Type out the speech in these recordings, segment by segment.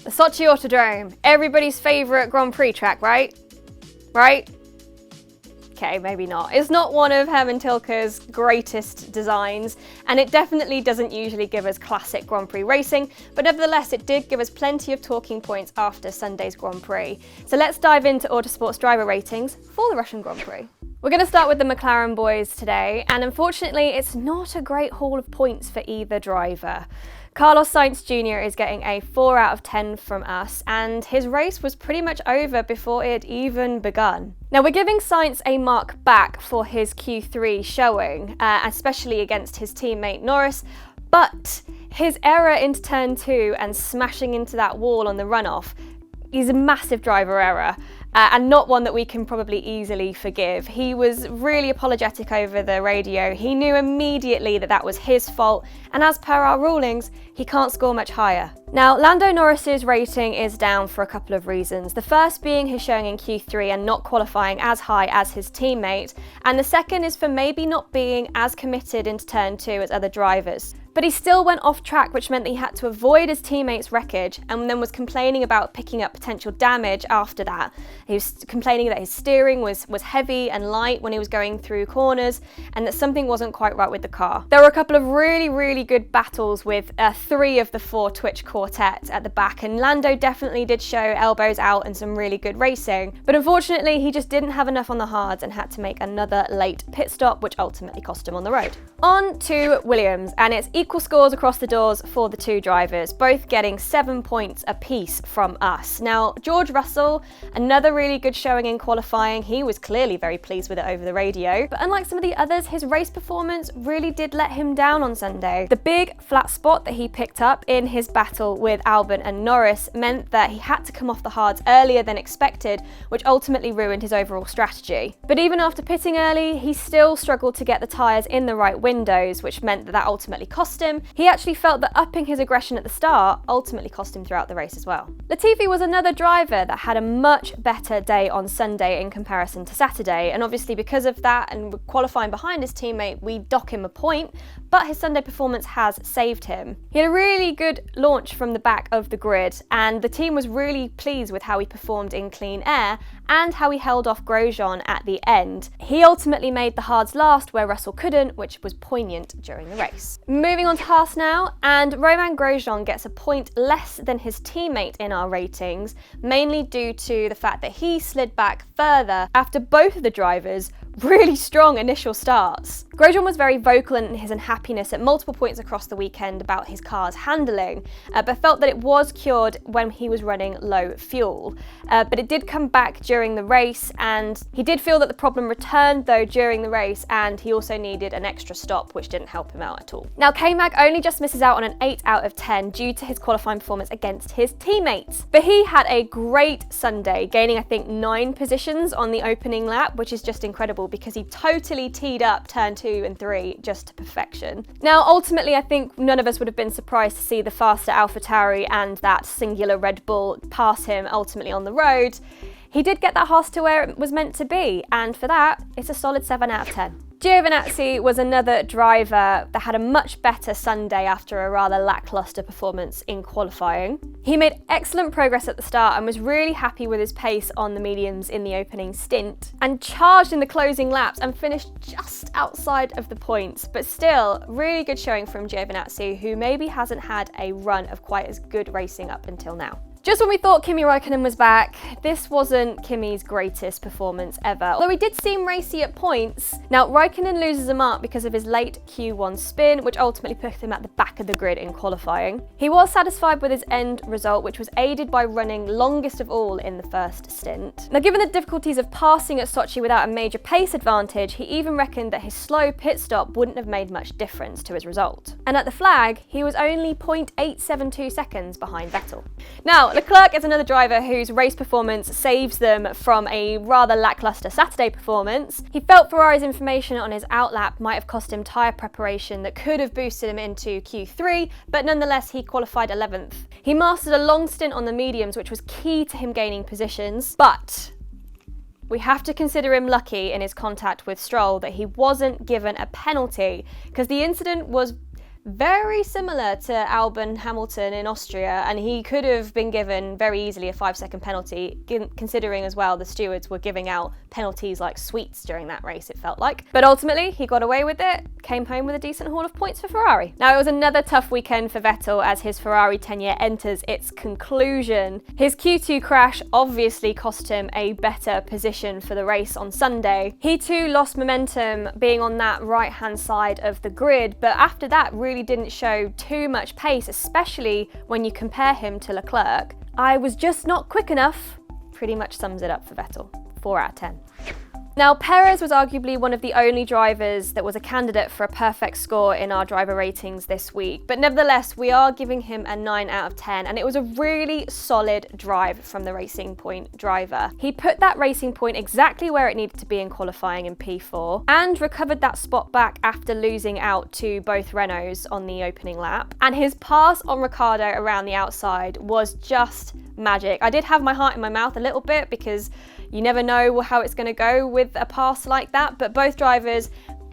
The Sochi Autodrome, everybody's favourite Grand Prix track, right? Right? Okay, maybe not. It's not one of Hermann Tilke's greatest designs, and it definitely doesn't usually give us classic Grand Prix racing, but nevertheless it did give us plenty of talking points after Sunday's Grand Prix. So let's dive into Autosport's driver ratings for the Russian Grand Prix. We're going to start with the McLaren boys today, and unfortunately it's not a great haul of points for either driver. Carlos Sainz Jr. is getting a 4 out of 10 from us, and his race was pretty much over before it had even begun. Now, we're giving Sainz a mark back for his Q3 showing, especially against his teammate Norris, but his error into turn 2 and smashing into that wall on the runoff is a massive driver error. And not one that we can probably easily forgive. He was really apologetic over the radio. He knew immediately that that was his fault, and as per our rulings, he can't score much higher. Now, Lando Norris's rating is down for a couple of reasons. The first being his showing in Q3 and not qualifying as high as his teammate, and the second is for maybe not being as committed into turn 2 as other drivers. But he still went off track, which meant that he had to avoid his teammate's wreckage, and then was complaining about picking up potential damage after that. He was complaining that his steering was heavy and light when he was going through corners, and that something wasn't quite right with the car. There were a couple of really good battles with 3 of the 4 Twitch quartet at the back, and Lando definitely did show elbows out and some really good racing, but unfortunately he just didn't have enough on the hards and had to make another late pit stop, which ultimately cost him on the road. On to Williams, and it's equal scores across the doors for the 2 drivers, both getting 7 points apiece from us. Now, George Russell, another really good showing in qualifying. He was clearly very pleased with it over the radio, but unlike some of the others, his race performance really did let him down on Sunday. The big flat spot that he picked up in his battle with Albon and Norris meant that he had to come off the hards earlier than expected, which ultimately ruined his overall strategy. But even after pitting early, he still struggled to get the tyres in the right windows, which meant that ultimately cost him. He actually felt that upping his aggression at the start ultimately cost him throughout the race as well. Latifi was another driver that had a much better day on Sunday in comparison to Saturday, and obviously because of that and qualifying behind his teammate, we dock him a point, but his Sunday performance has saved him. He had a really good launch from the back of the grid, and the team was really pleased with how he performed in clean air and how he held off Grosjean at the end. He ultimately made the hards last where Russell couldn't, which was poignant during the race. Moving on to Haas now, and Romain Grosjean gets a point less than his teammate in our ratings, mainly due to the fact that he slid back further after both of the drivers really strong initial starts. Grosjean was very vocal in his unhappiness at multiple points across the weekend about his car's handling, but felt that it was cured when he was running low fuel. But it did come back during the race, and he did feel that the problem returned though during the race, and he also needed an extra stop, which didn't help him out at all. Now, K-Mag only just misses out on an 8 out of 10 due to his qualifying performance against his teammates. But he had a great Sunday, gaining I think 9 positions on the opening lap, which is just incredible because he totally teed up turn 2 and 3 just to perfection. Now, ultimately, I think none of us would have been surprised to see the faster AlphaTauri and that singular Red Bull pass him ultimately on the road. He did get that Haas to where it was meant to be, and for that, it's a solid 7 out of 10. Giovinazzi was another driver that had a much better Sunday after a rather lackluster performance in qualifying. He made excellent progress at the start and was really happy with his pace on the mediums in the opening stint, and charged in the closing laps and finished just outside of the points, but still really good showing from Giovinazzi, who maybe hasn't had a run of quite as good racing up until now. Just when we thought Kimi Räikkönen was back, this wasn't Kimi's greatest performance ever, although he did seem racy at points. Now, Räikkönen loses a mark because of his late Q1 spin, which ultimately put him at the back of the grid in qualifying. He was satisfied with his end result, which was aided by running longest of all in the first stint. Now, given the difficulties of passing at Sochi without a major pace advantage, he even reckoned that his slow pit stop wouldn't have made much difference to his result. And at the flag, he was only 0.872 seconds behind Vettel. Now, Leclerc is another driver whose race performance saves them from a rather lackluster Saturday performance. He felt Ferrari's information on his outlap might have cost him tyre preparation that could have boosted him into Q3, but nonetheless he qualified 11th. He mastered a long stint on the mediums, which was key to him gaining positions, but we have to consider him lucky in his contact with Stroll that he wasn't given a penalty, because the incident was very similar to Albon Hamilton in Austria, and he could have been given very easily a 5-second penalty, considering as well the stewards were giving out penalties like sweets during that race, it felt like. But ultimately, he got away with it, came home with a decent haul of points for Ferrari. Now, it was another tough weekend for Vettel as his Ferrari tenure enters its conclusion. His Q2 crash obviously cost him a better position for the race on Sunday. He too lost momentum being on that right-hand side of the grid, but after that really didn't show too much pace, especially when you compare him to Leclerc. I was just not quick enough, pretty much sums it up for Vettel. 4 out of 10. Now, Perez was arguably one of the only drivers that was a candidate for a perfect score in our driver ratings this week, but nevertheless, we are giving him a 9 out of 10, and it was a really solid drive from the Racing Point driver. He put that Racing Point exactly where it needed to be in qualifying in P4, and recovered that spot back after losing out to both Renaults on the opening lap, and his pass on Ricciardo around the outside was just magic. I did have my heart in my mouth a little bit because you never know how it's going to go with a pass like that, but both drivers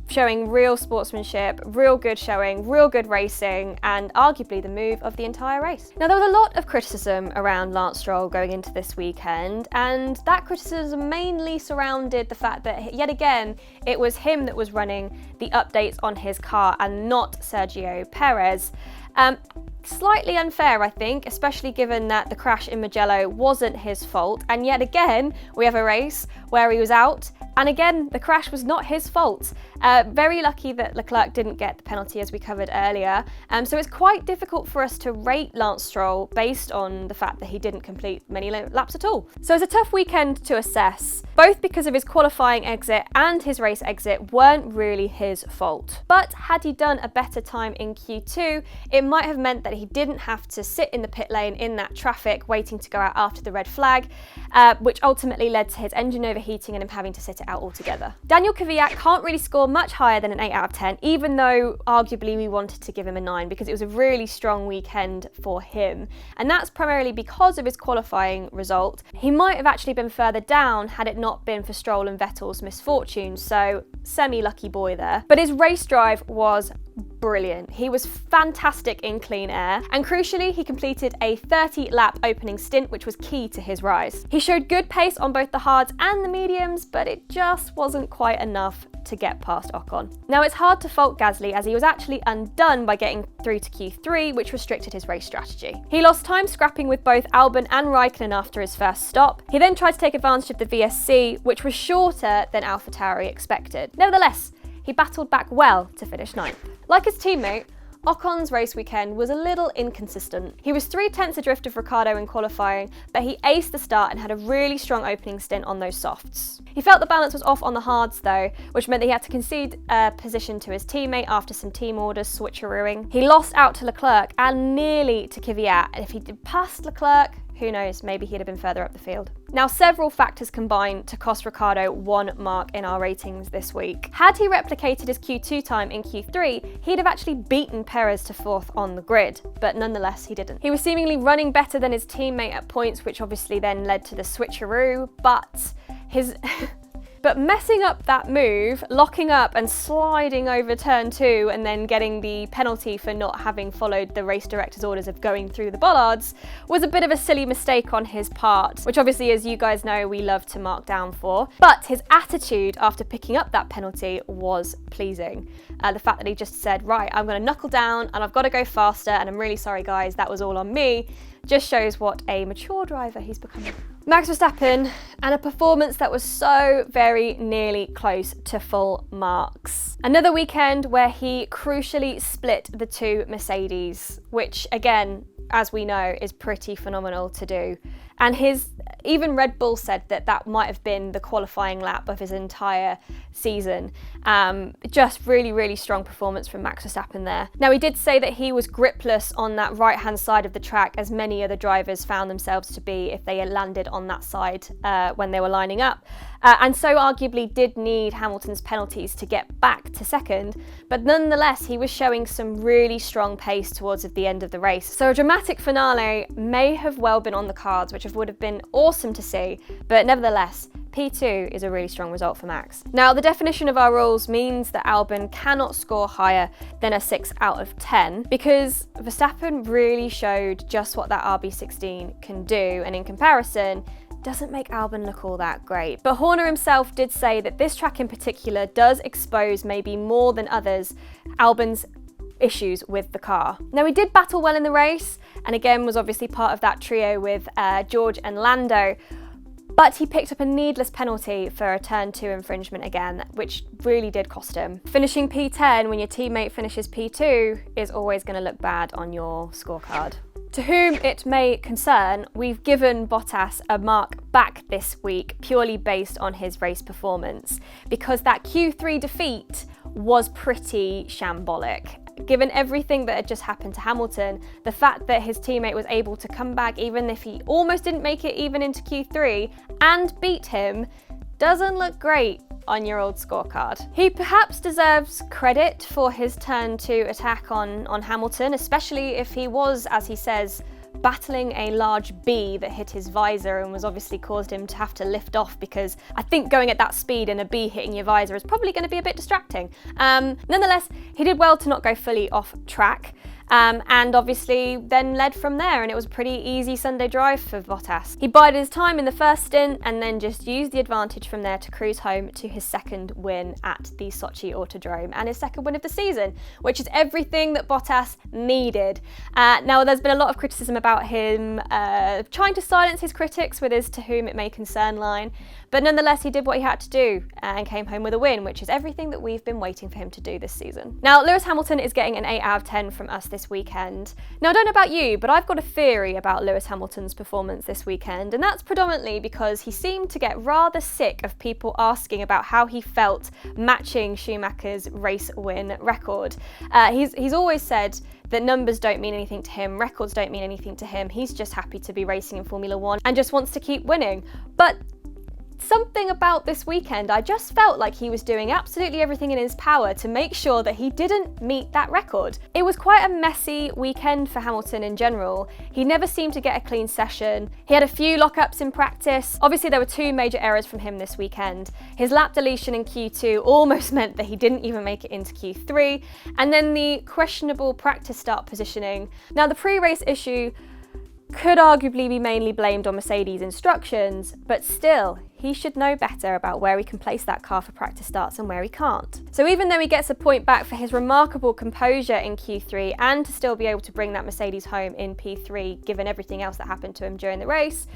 showing real sportsmanship, real good showing, real good racing, and arguably the move of the entire race. Now, there was a lot of criticism around Lance Stroll going into this weekend, and that criticism mainly surrounded the fact that, yet again, it was him that was running the updates on his car and not Sergio Perez. Slightly unfair, I think, especially given that the crash in Mugello wasn't his fault, and yet again we have a race where he was out, and again the crash was not his fault. Very lucky that Leclerc didn't get the penalty, as we covered earlier, so it's quite difficult for us to rate Lance Stroll based on the fact that he didn't complete many laps at all. So it's a tough weekend to assess, both because of his qualifying exit and his race exit weren't really his fault. But had he done a better time in Q2, it might have meant that he didn't have to sit in the pit lane in that traffic waiting to go out after the red flag, which ultimately led to his engine overheating and him having to sit it out altogether. Daniel Kvyat can't really score much higher than an 8 out of 10, even though arguably we wanted to give him a 9 because it was a really strong weekend for him. And that's primarily because of his qualifying result. He might have actually been further down had it not been for Stroll and Vettel's misfortune, so semi-lucky boy there. But his race drive was brilliant. He was fantastic in clean air, and crucially, he completed a 30-lap opening stint, which was key to his rise. He showed good pace on both the hards and the mediums, but it just wasn't quite enough to get past Ocon. Now, it's hard to fault Gasly as he was actually undone by getting through to Q3, which restricted his race strategy. He lost time scrapping with both Albon and Raikkonen after his first stop. He then tried to take advantage of the VSC, which was shorter than AlphaTauri expected. Nevertheless, he battled back well to finish 9th. Like his teammate, Ocon's race weekend was a little inconsistent. He was 0.3 adrift of Ricciardo in qualifying, but he aced the start and had a really strong opening stint on those softs. He felt the balance was off on the hards though, which meant that he had to concede a position to his teammate after some team orders switcherooing. He lost out to Leclerc and nearly to Kvyat, and if he did pass Leclerc, who knows, maybe he'd have been further up the field. Now, several factors combined to cost Ricciardo 1 mark in our ratings this week. Had he replicated his Q2 time in Q3, he'd have actually beaten Perez to 4th on the grid, but nonetheless he didn't. He was seemingly running better than his teammate at points, which obviously then led to the switcheroo, but messing up that move, locking up and sliding over turn 2 and then getting the penalty for not having followed the race director's orders of going through the bollards was a bit of a silly mistake on his part, which obviously, as you guys know, we love to mark down for. But his attitude after picking up that penalty was pleasing. The fact that he just said, right, I'm going to knuckle down and I've got to go faster and I'm really sorry guys, that was all on me, just shows what a mature driver he's becoming. Max Verstappen, and a performance that was so very nearly close to full marks. Another weekend where he crucially split the 2 Mercedes, which again, as we know, is pretty phenomenal to do. And even Red Bull said that that might have been the qualifying lap of his entire season. Just really, really strong performance from Max Verstappen there. Now, he did say that he was gripless on that right-hand side of the track, as many other drivers found themselves to be if they had landed on that side when they were lining up. And so arguably did need Hamilton's penalties to get back to 2nd, but nonetheless he was showing some really strong pace towards the end of the race. So a dramatic finale may have well been on the cards, which would have been awesome to see, but nevertheless, P2 is a really strong result for Max. Now, the definition of our rules means that Albon cannot score higher than a 6 out of 10 because Verstappen really showed just what that RB16 can do, and in comparison, doesn't make Albon look all that great. But Horner himself did say that this track in particular does expose maybe more than others Albon's issues with the car. Now, he did battle well in the race, and again was obviously part of that trio with George and Lando, but he picked up a needless penalty for a turn 2 infringement again, which really did cost him. Finishing P10 when your teammate finishes P2 is always going to look bad on your scorecard. To whom it may concern, we've given Bottas a mark back this week purely based on his race performance, because that Q3 defeat was pretty shambolic. Given everything that had just happened to Hamilton, the fact that his teammate was able to come back even if he almost didn't make it even into Q3 and beat him doesn't look great on your old scorecard. He perhaps deserves credit for his turn 2 attack on Hamilton, especially if he was, as he says, battling a large bee that hit his visor and was obviously caused him to have to lift off, because I think going at that speed and a bee hitting your visor is probably going to be a bit distracting. Nonetheless, he did well to not go fully off track. And obviously then led from there, and it was a pretty easy Sunday drive for Bottas. He bided his time in the first stint and then just used the advantage from there to cruise home to his second win at the Sochi Autodrome and his second win of the season, which is everything that Bottas needed. Now, there's been a lot of criticism about him trying to silence his critics with his "to whom it may concern" line, but nonetheless he did what he had to do and came home with a win, which is everything that we've been waiting for him to do this season. Now, Lewis Hamilton is getting an 8 out of 10 from us this weekend. Now, I don't know about you, but I've got a theory about Lewis Hamilton's performance this weekend, and that's predominantly because he seemed to get rather sick of people asking about how he felt matching Schumacher's race win record. He's always said that numbers don't mean anything to him, records don't mean anything to him. He's just happy to be racing in Formula One and just wants to keep winning. But something about this weekend, I just felt like he was doing absolutely everything in his power to make sure that he didn't meet that record. It was quite a messy weekend for Hamilton in general. He never seemed to get a clean session. He had a few lockups in practice. Obviously, there were 2 major errors from him this weekend. His lap deletion in Q2 almost meant that he didn't even make it into Q3. And then the questionable practice start positioning. Now, the pre-race issue could arguably be mainly blamed on Mercedes' instructions, but still, he should know better about where he can place that car for practice starts and where he can't. So even though he gets a point back for his remarkable composure in Q3 and to still be able to bring that Mercedes home in P3, given everything else that happened to him during the race,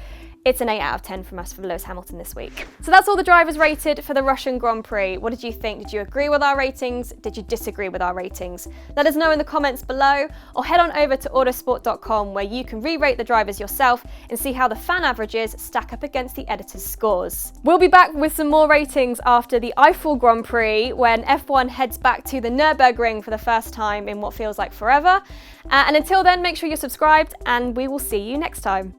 it's an 8 out of 10 from us for Lewis Hamilton this week. So that's all the drivers rated for the Russian Grand Prix. What did you think? Did you agree with our ratings? Did you disagree with our ratings? Let us know in the comments below, or head on over to autosport.com where you can re-rate the drivers yourself and see how the fan averages stack up against the editor's scores. We'll be back with some more ratings after the Eiffel Grand Prix when F1 heads back to the Nürburgring for the first time in what feels like forever. And until then, make sure you're subscribed and we will see you next time.